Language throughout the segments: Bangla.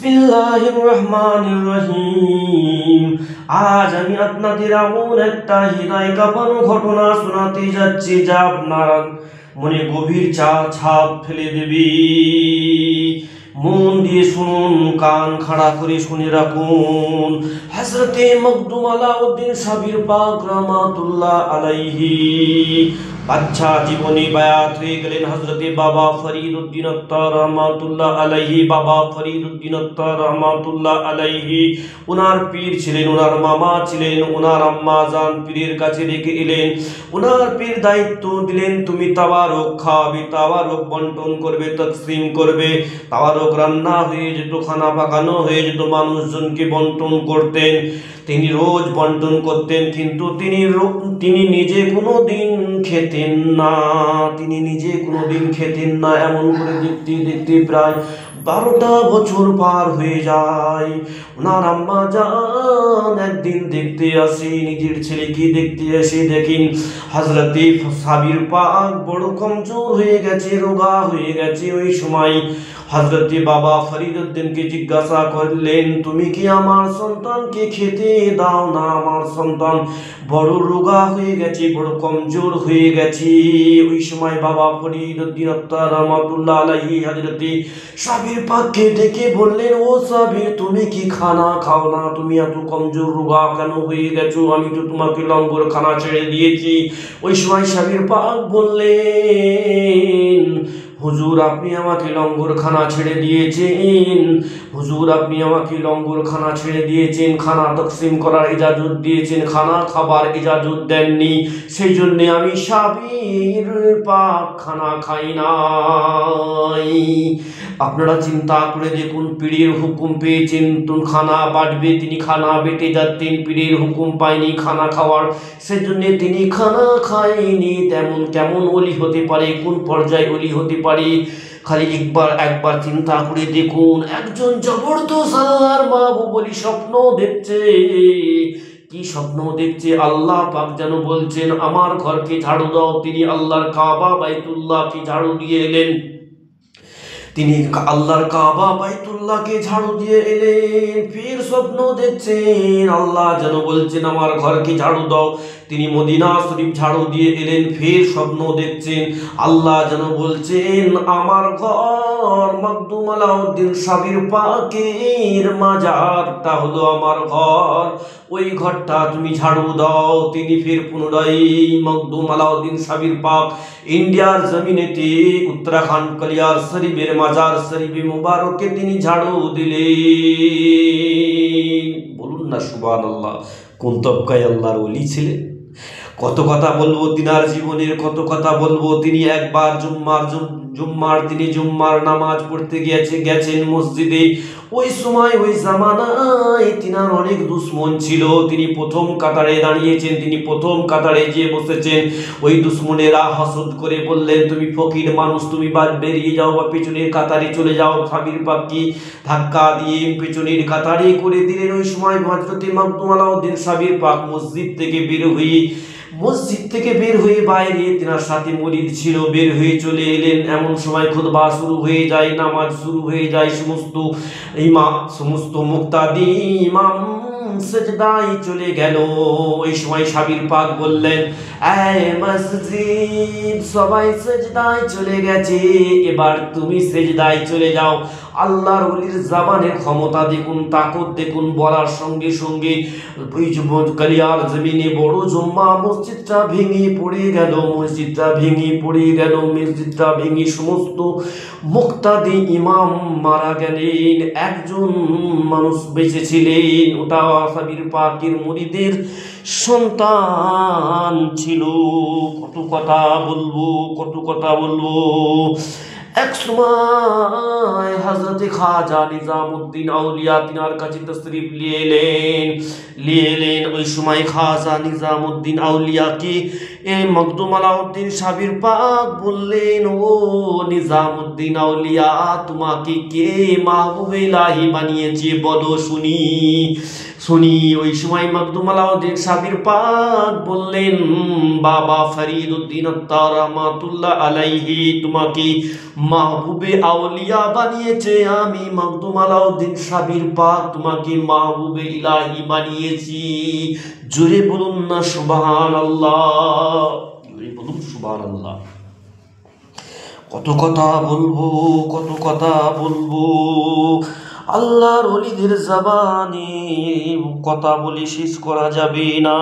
বিসমিল্লাহির রহমানির রহিম। আজ আমি আপনাদের এমন একটা হৃদয় কাঁপানো ঘটনা শোনাতে যাচ্ছি যা আপনার মনে গভীর ছাপ ফেলে দেবে। মন দিয়ে শুনুন, কান খাড়া করে শুনে রাখুন। হযরতে মখদুম আলাউদ্দিন সাবির পাক রাহমাতুল্লাহ আলাইহি বাচ্চা জীবনে বায়াত হয়ে গেলেন হযরতে বাবা ফরিদউদ্দিন আত্তার রহমাতুল্লাহ আলাইহি। বাবা ফরিদউদ্দিন আত্তার রহমাতুল্লাহ আলাইহি ওনার পীর ছিলেন, ওনার মামা ছিলেন। ওনার আম্মা জান পীরের কাছে রেখে এলেন। ওনার পীর দায়িত্ব দিলেন, তুমি তাওয়ারক খাওয়াবে, তাওয়ারক বন্টন করবে, তকসিম করবে। তাওয়ারক রান্না হয়ে যেত, খানা পাকানো হয়ে যেত, মানুষজনকে বন্টন করতেন। তিনি রোজ বন্টন করতেন, কিন্তু তিনি নিজে কোনো দিন খেতেন না। তিনি নিজে কোনো দিন খেতেন না। এমন করে দেখতে দেখতে প্রায় 12টা বছর পার হয়ে যায়। ওনার আম্মা জান একদিন দেখতে আসে, নিজের ছেলেকে দেখতে এসে দেখেন হযরতে সাবির পাক বড় কমজোর হয়ে গেছে, রোগা হয়ে গেছে। ওই সময় হযরতে বাবা ফরিদউদ্দিনকে জিজ্ঞাসা করলেন, তুমি কি আমার সন্তানকে খেতে দাও না? আমার সন্তান বড় রোগা হয়ে গেছে, বড় কমজোর হয়ে গেছে। ওই সময় বাবা ফরিদউদ্দিন আত্তার রহমাতুল্লাহ আলাইহি হযরতে সাবির পাককে ডেকে বললেন, ও সাবির, তুমি কি খানা খাও না? তুমি এত কমজোর রোগা কেন হয়ে গেছো? আমি তো তোমাকে লঙ্গর খানা ছেড়ে দিয়েছি। ওই সময় সাবির পাক বললেন, হুজুর, আপনি আমাকে লঙ্গর খানা ছেড়ে দিয়েছেন। হুজুর, আপনি আমাকে লঙ্গর খানা ছেড়ে দিয়েছেন, খানা তকসিম করার ইজাজত দিয়েছেন, খানা খাবার ইজাজত দেননি। সেই জন্যে আমি সাবির পাক খানা খাই নাই। আপনারা চিন্তা করে দেখুন, পীরের হুকুম পেয়েছেন তো খানা বাটবে, তিনি খানা বেটে যাচ্ছেন। পীরের হুকুম পায়নি খানা খাওয়ার, সেজন্য তিনি খানা খায়নি। তেমন কেমন ওলি হতে পারে, কোন পর্যায়ে ওলি হতে পারে? খালি একবার চিন্তা করে দেখুন। একজন জবরদস্ত আর মাহবুবলি স্বপ্ন দেখছে। কি স্বপ্ন দেখছে? আল্লাহ পাক যেন বলছেন, আমার ঘরকে ঝাড়ু দাও। তিনি আল্লাহর কাবা বাইতুল্লাহকে ঝাড়ু দিয়ে এলেন। তিনি আল্লাহর কাবা বাইতুল্লাহকে ঝাড়ু দিয়ে এলেন। ফির স্বপ্ন দেখছেন, আল্লাহ যেন বলছেন, আমার ঘরকে ঝাড়ু দাও। তিনি মদিনা শরীফ ঝাড়ু দিয়ে এলেন। ফির স্বপ্ন দেখছেন, আল্লাহ যেন বলছেন, আমার ঘর মখদুম আলাউদ্দিন সাবির পাকের মাজারটা হলো আমার ঘর, ওই ঘরটা তুমি ঝাড়ু দাও। তিনি ফির পুনরায় মখদুম আলাউদ্দিন সাবির পাক ইন্ডিয়ার জমিনেতে উত্তরাখণ্ড কলিয়ার শরীফের মাজার শরীফে মুবারকে তিনি ঝাড়ু দিলেন। বলুন না সুবহানাল্লাহ। কোন তবকায় আল্লাহর ওলি ছিলেন। কত কথা বলবো তিনার জীবনের, কত কথা বলবো। তিনি একবার জুম্মার নামাজ পড়তে গেছেন মসজিদে। ওই সময় ওই জামানায় তিনার অনেক দুশ্মন ছিল। তিনি প্রথম কাতারে দাঁড়িয়েছেন, তিনি প্রথম কাতারে গিয়ে বসেছেন। ওই দুশ্মনেরা হাসদ করে বললেন, তুমি ফকির মানুষ, তুমি বেরিয়ে যাও বা পেছনের কাতারে চলে যাও। সাবির পাককে ধাক্কা দিয়ে পেছনের কাতারে করে দিলেন। ওই সময় হযরতে মখদুম আলাউদ্দিন সাবির পাক মসজিদ থেকে বের হয়ে বাইরে, তিনার সাথে মুরিদ ছিল, বের হয়ে চলে এলেন। এমন সময় খুতবা শুরু হয়ে যায়, নামাজ শুরু হয়ে যায়। সমস্ত মুক্তাদি ইমাম সেজদায় চলে গেল। ওই সময় সাবির পাক বললেন, এই মসজিদ সবাই সেজদায় চলে গেছে, এবার তুমি সেজদায় চলে যাও। আল্লাহর ওলির জবানের ক্ষমতা দেখুন, তাকত দেখুন। বলার সঙ্গে সঙ্গে ওই কালিয়ার জমিনে বড় জুম্মা মসজিদটা ভেঙে পড়ে গেল। মসজিদটা ভেঙে সমস্ত মুক্তাদি ইমাম মারা গেলেন। একজন মানুষ বেঁচে ছিলেন, ওটা সাবির পাকের মুরিদের সন্তান ছিল। কত কথা বলবো। এক সময় হযরতে খাজা নিজামুদ্দিন আউলিয়া তিনার কাছে তশরিফ নিয়ে এলেন। ওই সময় খাজা নিজামুদ্দিন আউলিয়াকে মখদুম আলাউদ্দিন সাবির পাক বললেন, ও নিজামুদ্দিন আউলিয়া, তোমাকে কে মাহবুবে ইলাহি বানিয়েছে বলো শুনি। শুনি ওই সময় মখদুম আলাউদ্দিন সাবির পাক বললেন, বাবা ফরিদ উদ্দিন আত্তার রহমাতুল্লাহ আলাইহি তোমাকে মাহবুবে আউলিয়া বানিয়েছে, আমি মখদুম আলাউদ্দিন সাবির পাক তোমাকে মাহবুবে ইলাহি বানিয়েছি। জোরে বলুন না সুবহানাল্লাহ, জোরে বলুন সুবহানাল্লাহ। কত কথা বলবো, কত কথা বলবো, আল্লাহর ওলিদের জবানে কথা বলে শেষ করা যাবে না।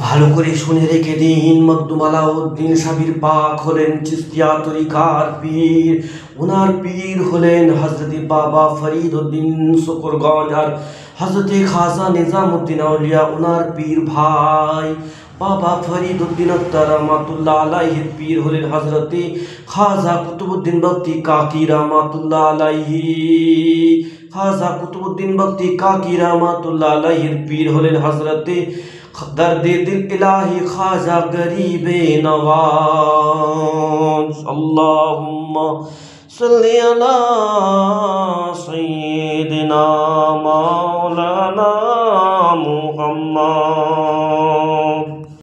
ভালো করে শুনে রেখে দিন, মখদুম আলাউদ্দিন সাবির পাক হলেন চিশতিয়া তরিকার পীর। ওনার পীর হলেন হযরত বাবা ফরিদ উদ্দিন শুকরগঞ্জ, আর হযরত খাজা নিজামুদ্দিন আউলিয়া ওনার পীর ভাই। বাবা ফরিদ উদ্দিন আত্তার রহমাতুল্লাহ আলাইহির পীর হলেন হযরত খাজা কুতুবউদ্দিন বক্তি কাকি রহমাতুল্লাহ আলাইহি। খাজা কুতুবউদ্দিন বক্তি কাকি রহমাতুল্লাহ আলাইহির পীর হলেন হযরত দর্দে দিল ইলাহি খাজা গরিবে নওয়াজ। আল্লাহুম্মা সাল্লি আলা সাইয়্যিদিনা মাওলানা মুহাম্মদ।